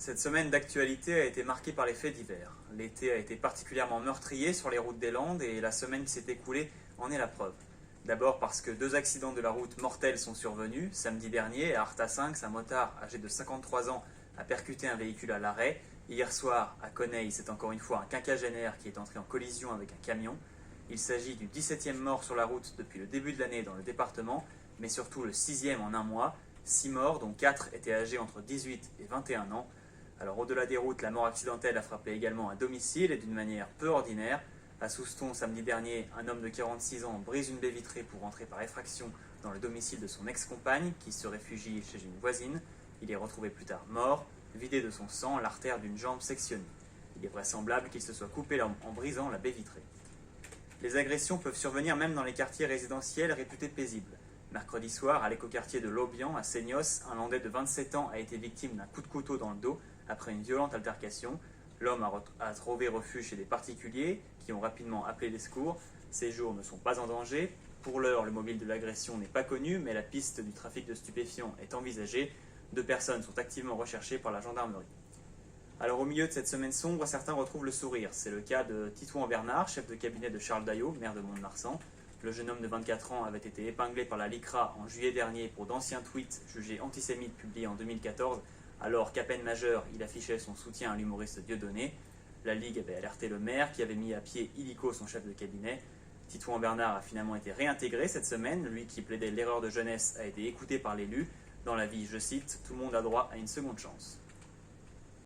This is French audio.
Cette semaine d'actualité a été marquée par les faits divers. L'été a été particulièrement meurtrier sur les routes des Landes et la semaine qui s'est écoulée en est la preuve. D'abord parce que 2 accidents de la route mortels sont survenus. Samedi dernier, à Artasynx, un motard âgé de 53 ans a percuté un véhicule à l'arrêt. Hier soir, à Coneil, c'est encore une fois un quinquagénaire qui est entré en collision avec un camion. Il s'agit du 17e mort sur la route depuis le début de l'année dans le département, mais surtout le 6e en un mois. 6 morts, dont 4 étaient âgés entre 18 et 21 ans. Alors au-delà des routes, la mort accidentelle a frappé également un domicile et d'une manière peu ordinaire. À Souston, samedi dernier, un homme de 46 ans brise une baie vitrée pour entrer par effraction dans le domicile de son ex-compagne qui se réfugie chez une voisine. Il est retrouvé plus tard mort, vidé de son sang, l'artère d'une jambe sectionnée. Il est vraisemblable qu'il se soit coupé en brisant la baie vitrée. Les agressions peuvent survenir même dans les quartiers résidentiels réputés paisibles. Mercredi soir, à l'écoquartier de l'Aubian, à Seignos, un Landais de 27 ans a été victime d'un coup de couteau dans le dos après une violente altercation. L'homme a trouvé refuge chez des particuliers qui ont rapidement appelé les secours. Ses jours ne sont pas en danger. Pour l'heure, le mobile de l'agression n'est pas connu, mais la piste du trafic de stupéfiants est envisagée. 2 personnes sont activement recherchées par la gendarmerie. Alors au milieu de cette semaine sombre, certains retrouvent le sourire. C'est le cas de Titouan Bernard, chef de cabinet de Charles Daillot, maire de Mont-de-Marsan. Le jeune homme de 24 ans avait été épinglé par la LICRA en juillet dernier pour d'anciens tweets jugés antisémites publiés en 2014, alors qu'à peine majeur, il affichait son soutien à l'humoriste Dieudonné. La Ligue avait alerté le maire qui avait mis à pied illico son chef de cabinet. Titouan Bernard a finalement été réintégré cette semaine. Lui qui plaidait l'erreur de jeunesse a été écouté par l'élu. Dans la vie, je cite, « Tout le monde a droit à une seconde chance ».